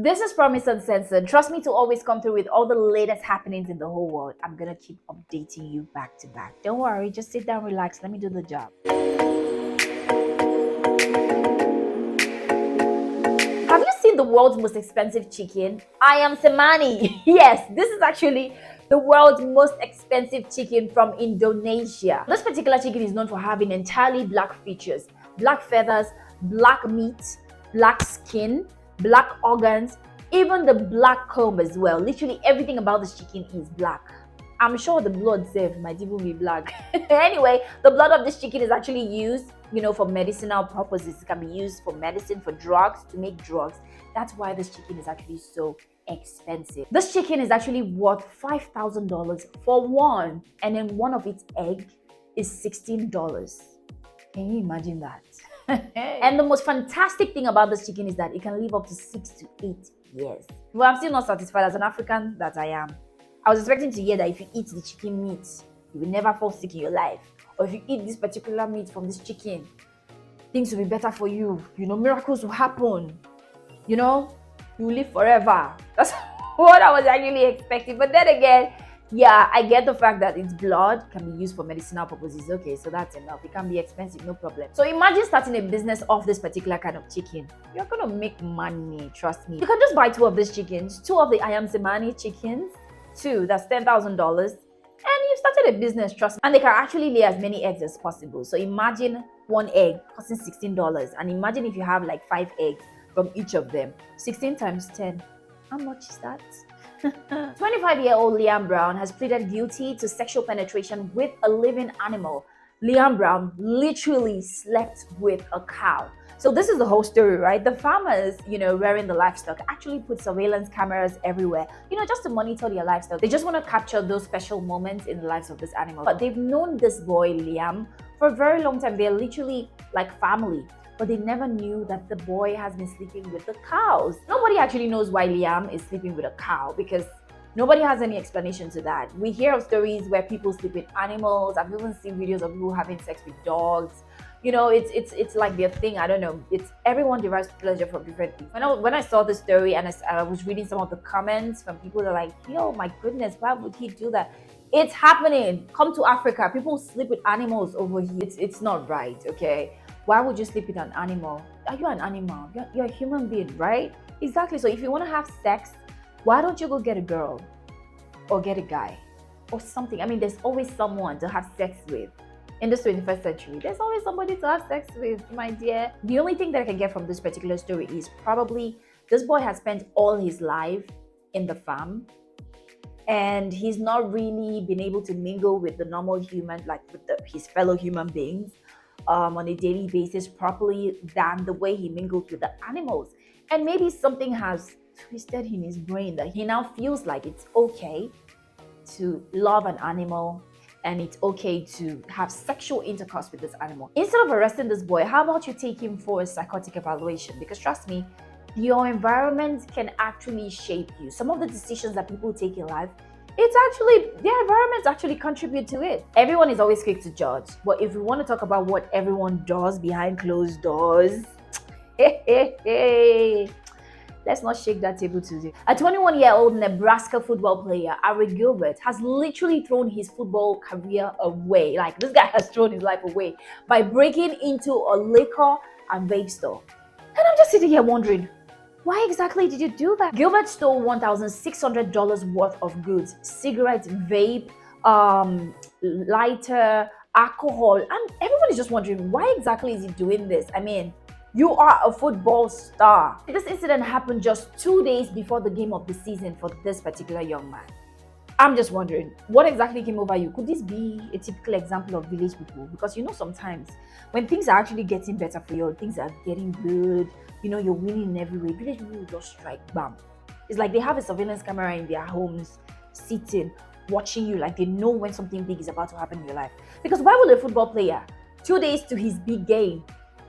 This is Promise Uncensored. Trust me to always come through with all the latest happenings in the whole world. I'm gonna keep updating you back to back. Don't worry, just sit down, relax. Let me do the job. Have you seen the world's most expensive chicken? I am Semani. Yes, this is actually the world's most expensive chicken from Indonesia. This particular chicken is known for having entirely black features, black feathers, black meat, black skin, black organs, even the black comb as well. Literally everything about this chicken is black. I'm sure the blood itself might even be black. Anyway, the blood of this chicken is actually used, for medicinal purposes. It can be used for medicine, for drugs, to make drugs. That's why this chicken is actually so expensive. This chicken is actually worth $5,000 for one, and then one of its egg is $16. Can you imagine that? And the most fantastic thing about this chicken is that it can live up to 6 to 8 years. Well, I'm still not satisfied as an African that I am. I was expecting to hear that if you eat the chicken meat, you will never fall sick in your life. Or if you eat this particular meat from this chicken, things will be better for you. Miracles will happen. You will live forever. That's what I was actually expecting. But then again, yeah, I get the fact that its blood can be used for medicinal purposes. Okay, so that's enough. It can be expensive, no problem. So imagine starting a business off this particular kind of chicken. You're going to make money, trust me. You can just buy 2 of these chickens, 2 of the I Am Semani chickens. 2, that's $10,000, and you've started a business, trust me. And they can actually lay as many eggs as possible. So imagine 1 egg costing $16, and imagine if you have like 5 eggs from each of them. 16 times 10, how much is that? 25-year-old Liam Brown has pleaded guilty to sexual penetration with a living animal. Liam Brown literally slept with a cow. So this is the whole story, right? The farmers, rearing the livestock actually put surveillance cameras everywhere, just to monitor their livestock. They just want to capture those special moments in the lives of this animal. But they've known this boy, Liam, for a very long time. They're literally like family. But they never knew that the boy has been sleeping with the cows. Nobody actually knows why Liam is sleeping with a cow, because nobody has any explanation to that. We hear of stories where people sleep with animals. I've even seen videos of people having sex with dogs. It's like their thing. I don't know. It's everyone derives pleasure from different things. When I saw the story and I was reading some of the comments from people that are like, yo, my goodness, why would he do that? It's happening. Come to Africa. People sleep with animals over here. It's not right, okay? Why would you sleep with an animal? Are you an animal? You're a human being, right? Exactly. So if you want to have sex, why don't you go get a girl or get a guy or something? I mean, there's always someone to have sex with. In this 21st century, there's always somebody to have sex with, my dear. The only thing that I can get from this particular story is probably this boy has spent all his life in the farm, and he's not really been able to mingle with the normal human, like with his fellow human beings on a daily basis properly than the way he mingles with the animals. And maybe something has twisted in his brain that he now feels like it's okay to love an animal, and it's okay to have sexual intercourse with this animal. Instead of arresting this boy, how about you take him for a psychotic evaluation? Because trust me, your environment can actually shape you. Some of the decisions that people take in life, their environments actually contribute to it. Everyone is always quick to judge. But if we want to talk about what everyone does behind closed doors, let's not shake that table today. A 21-year-old Nebraska football player, Ari Gilbert, has literally thrown his football career away. Like, this guy has thrown his life away by breaking into a liquor and vape store. And I'm just sitting here wondering, why exactly did you do that? Gilbert stole $1,600 worth of goods: cigarettes, vape, lighter, alcohol. And everyone is just wondering, why exactly is he doing this? I mean, you are a football star. This incident happened just 2 days before the game of the season for this particular young man. I'm just wondering, what exactly came over you? Could this be a typical example of village people? Because sometimes when things are actually getting better for you, things are getting good, you're winning in every way, village people will just strike, bam. It's like they have a surveillance camera in their homes, sitting, watching you, like they know when something big is about to happen in your life. Because why would a football player, 2 days to his big game,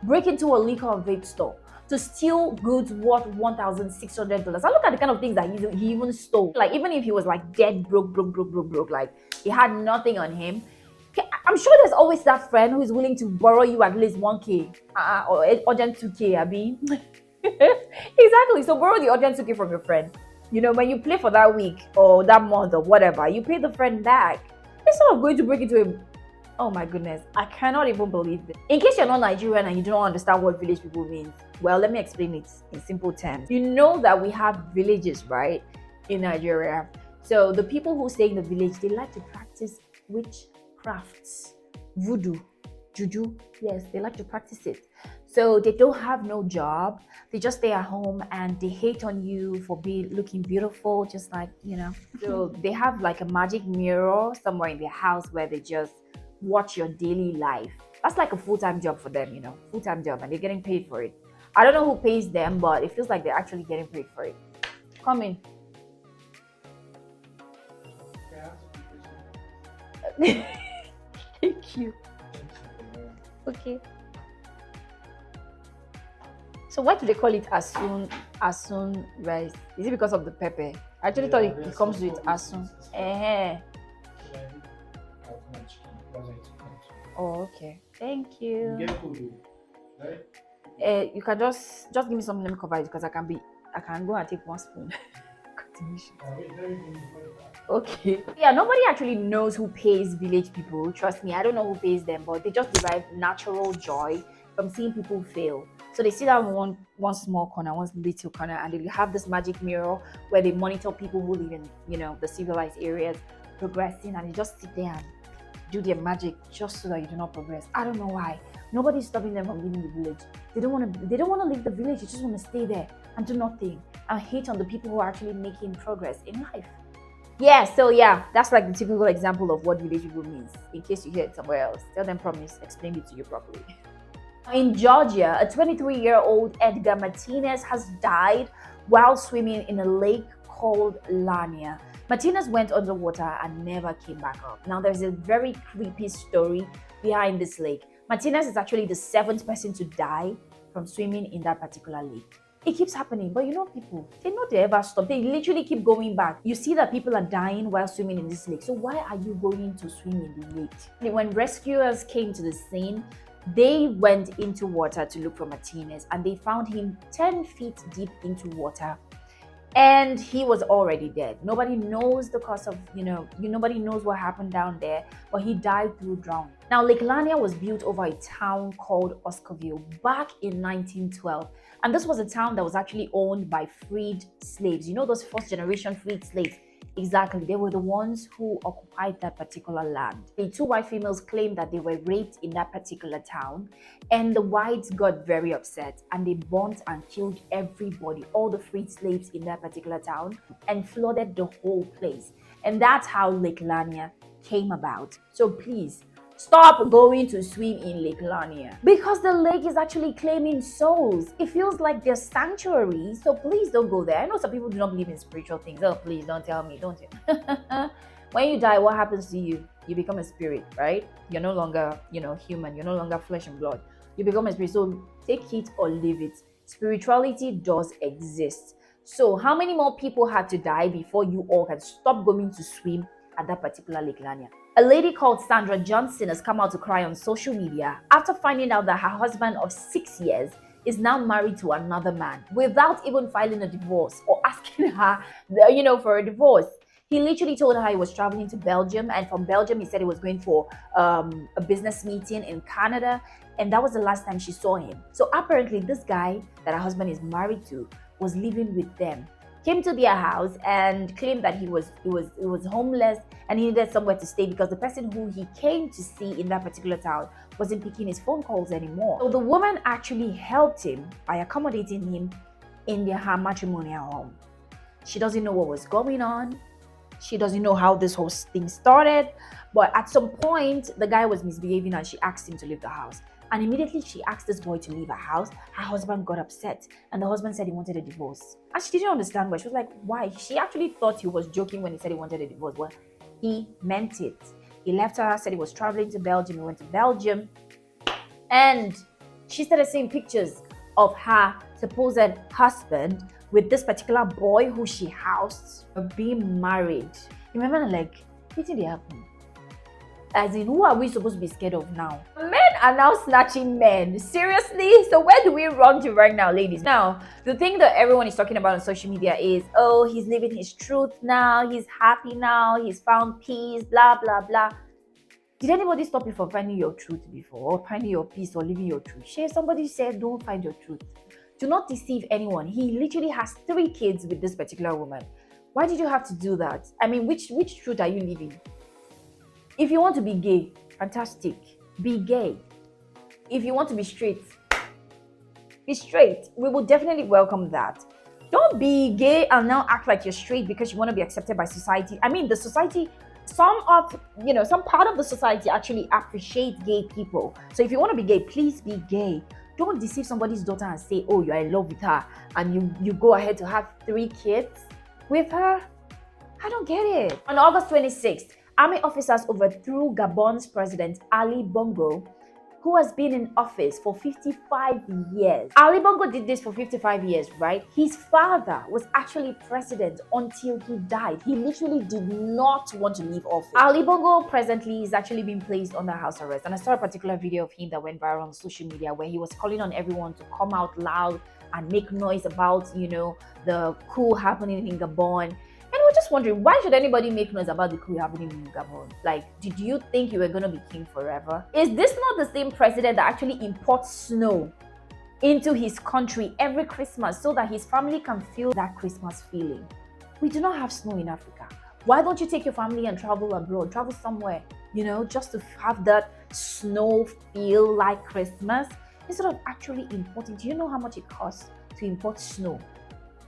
break into a liquor and vape store to steal goods worth $1,600? I look at the kind of things that he even stole. Like, even if he was like dead broke, like he had nothing on him, I'm sure there's always that friend who is willing to borrow you at least 1K or urgent 2K, Abby. Exactly. So borrow the audience ticket from your friend. You know, when you play for that week or that month or whatever, you pay the friend back. Instead of going to break into a, oh my goodness, I cannot even believe this. In case you're not Nigerian and you don't understand what village people means, well, let me explain it in simple terms. You know that we have villages, right, in Nigeria. So the people who stay in the village, they like to practice witchcrafts, voodoo, juju. Yes, they like to practice it. So they don't have no job. They just stay at home and they hate on you for looking beautiful, just like, you know. So they have like a magic mirror somewhere in their house where they just watch your daily life. That's like a full-time job for them, you know, full-time job, and they're getting paid for it. I don't know who pays them, but it feels like they're actually getting paid for it. Come in. Thank you. Okay. So why do they call it asun rice? Is it because of the pepper? I actually thought it comes with asun. Oh, okay. Thank you. You can just give me something. Let me cover it because I can go and take one spoon. Okay. Yeah, nobody actually knows who pays village people. Trust me, I don't know who pays them, but they just derive natural joy from seeing people fail. So they sit down in one small corner, one little corner, and they have this magic mirror where they monitor people who live in, you know, the civilized areas progressing, and they just sit there and do their magic just so that you do not progress. I don't know why. Nobody's stopping them from leaving the village. They don't want to leave the village. They just want to stay there and do nothing and hate on the people who are actually making progress in life. Yeah, so yeah, that's like the typical example of what village people means. In case you hear it somewhere else, tell them, promise, explain it to you properly. In Georgia, a 23-year-old Edgar Martinez has died while swimming in a lake called Lania. Martinez went underwater and never came back up. Now, there's a very creepy story behind this lake. Martinez is actually the 7th person to die from swimming in that particular lake. It keeps happening, but you know, people, they know they ever stop. They literally keep going back. You see that people are dying while swimming in this lake. So why are you going to swim in the lake? When rescuers came to the scene, they went into water to look for Martinez, and they found him 10 feet deep into water. And he was already dead. Nobody knows the cause of, nobody knows what happened down there, but he died through drowning. Now, Lake Lania was built over a town called Oscarville back in 1912. And this was a town that was actually owned by freed slaves. You know, those first generation freed slaves? Exactly. They were the ones who occupied that particular land. The 2 white females claimed that they were raped in that particular town, and the whites got very upset and they burnt and killed everybody, all the freed slaves in that particular town, and flooded the whole place. And that's how Lake Lania came about. So please, stop going to swim in Lake Lania, because the lake is actually claiming souls. It feels like their sanctuary, so please don't go there. I know some people do not believe in spiritual things. Oh, please don't tell me, don't you? When you die, what happens to you? You become a spirit, right? You're no longer, human. You're no longer flesh and blood. You become a spirit. So take it or leave it. Spirituality does exist. So how many more people had to die before you all can stop going to swim at that particular Lake Lania? A lady called Sandra Johnson has come out to cry on social media after finding out that her husband of 6 years is now married to another man without even filing a divorce or asking her, for a divorce. He literally told her he was traveling to Belgium, and from Belgium he said he was going for a business meeting in Canada, and that was the last time she saw him. So apparently this guy that her husband is married to was living with them, came to their house and claimed that he was homeless and he needed somewhere to stay because the person who he came to see in that particular town wasn't picking his phone calls anymore. So the woman actually helped him by accommodating him in her matrimonial home. She doesn't know what was going on. She doesn't know how this whole thing started, but at some point the guy was misbehaving and she asked him to leave the house. And immediately she asked this boy to leave her house. Her husband got upset and the husband said he wanted a divorce. And she didn't understand why. She was like, why? She actually thought he was joking when he said he wanted a divorce. Well, he meant it. He left her, said he was traveling to Belgium. He went to Belgium and she started seeing pictures of her supposed husband with this particular boy who she housed being married. Remember, like, what did happen? As in, who are we supposed to be scared of now? Men are now snatching men. Seriously? So where do we run to right now, ladies? Now, the thing that everyone is talking about on social media is, oh, he's living his truth now. He's happy now. He's found peace, blah, blah, blah. Did anybody stop you from finding your truth before, or finding your peace, or living your truth? Share, somebody said, don't find your truth. Do not deceive anyone. He literally has 3 kids with this particular woman. Why did you have to do that? I mean, which truth are you living? If you want to be gay, fantastic. Be gay. If you want to be straight, be straight. We will definitely welcome that. Don't be gay and now act like you're straight because you want to be accepted by society. I mean, the society, some part of the society actually appreciate gay people. So if you want to be gay, please be gay. Don't deceive somebody's daughter and say, oh, you're in love with her, and you go ahead to have 3 kids with her. I don't get it. On August 26th, army officers overthrew Gabon's president Ali Bongo, who has been in office for 55 years. Ali Bongo did this for 55 years, right? His father was actually president until he died. He literally did not want to leave office. Ali Bongo presently is actually being placed under house arrest. And I saw a particular video of him that went viral on social media where he was calling on everyone to come out loud and make noise about, the coup happening in Gabon. And we're just wondering, why should anybody make noise about the coup happening in Gabon? Like, did you think you were going to be king forever? Is this not the same president that actually imports snow into his country every Christmas so that his family can feel that Christmas feeling? We do not have snow in Africa. Why don't you take your family and travel abroad, travel somewhere, just to have that snow feel like Christmas instead of actually importing? Do you know how much it costs to import snow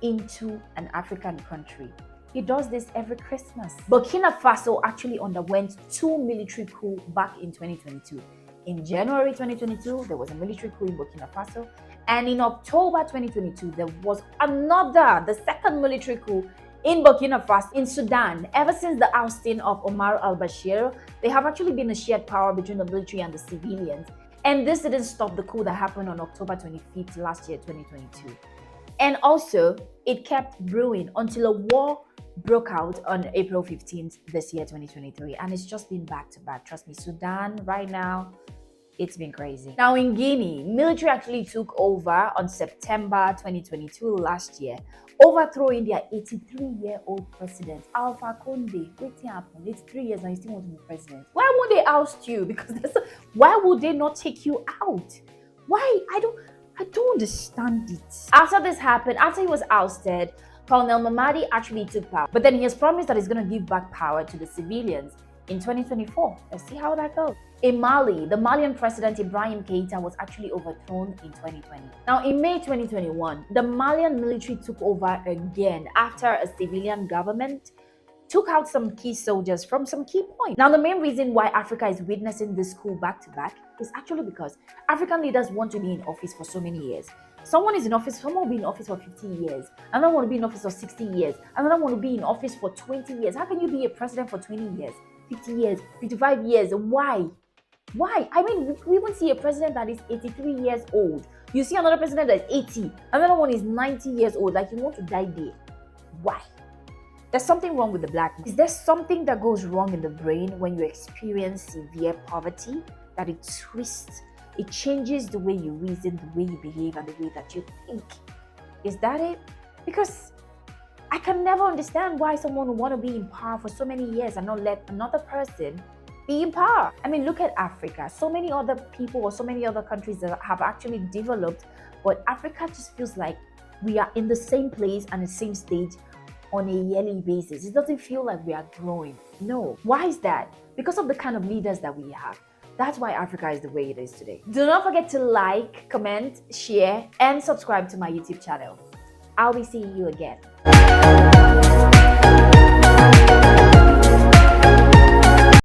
into an African country? He does this every Christmas. Burkina Faso actually underwent 2 military coups back in 2022. In January 2022, there was a military coup in Burkina Faso. And in October 2022, there was the second military coup in Burkina Faso. In Sudan, ever since the ousting of Omar al-Bashir, there have actually been a shared power between the military and the civilians. And this didn't stop the coup that happened on October 25th last year, 2022. And also, it kept brewing until a war broke out on April 15th this year, 2023. And it's just been back to back. Trust me, Sudan right now, it's been crazy. Now in Guinea, military actually took over on September 2022 last year, overthrowing their 83-year-old president, Alpha Conde. What's happened? It's 3 years and you still want to be president. Why would they oust you? Why would they not take you out? Why? I don't understand it. After this happened, after he was ousted, Colonel Mamadi actually took power. But then he has promised that he's going to give back power to the civilians in 2024. Let's see how that goes. In Mali, the Malian president Ibrahim Keita was actually overthrown in 2020. Now, in May 2021, the Malian military took over again after a civilian government took out some key soldiers from some key points. Now, the main reason why Africa is witnessing this coup back to back is actually because African leaders want to be in office for so many years. Someone is in office, someone will be in office for 50 years, another one will be in office for 60 years, another one will be in office for 20 years. How can you be a president for 20 years, 50 years, 55 years? Why? I mean, we even see a president that is 83 years old. You see another president that is 80, another one is 90 years old, like you want to die there. Why? There's something wrong with the black man. Is there something that goes wrong in the brain when you experience severe poverty, that it twists, it changes the way you reason, the way you behave, and the way that you think? Is that it? Because I can never understand why someone would want to be in power for so many years and not let another person be in power. I mean, look at Africa. So many other people or so many other countries that have actually developed, but Africa just feels like we are in the same place and the same stage on a yearly basis. It doesn't feel like we are growing. No. Why is that? Because of the kind of leaders that we have. That's why Africa is the way it is today. Do not forget to like, comment, share, and subscribe to my YouTube channel. I'll be seeing you again.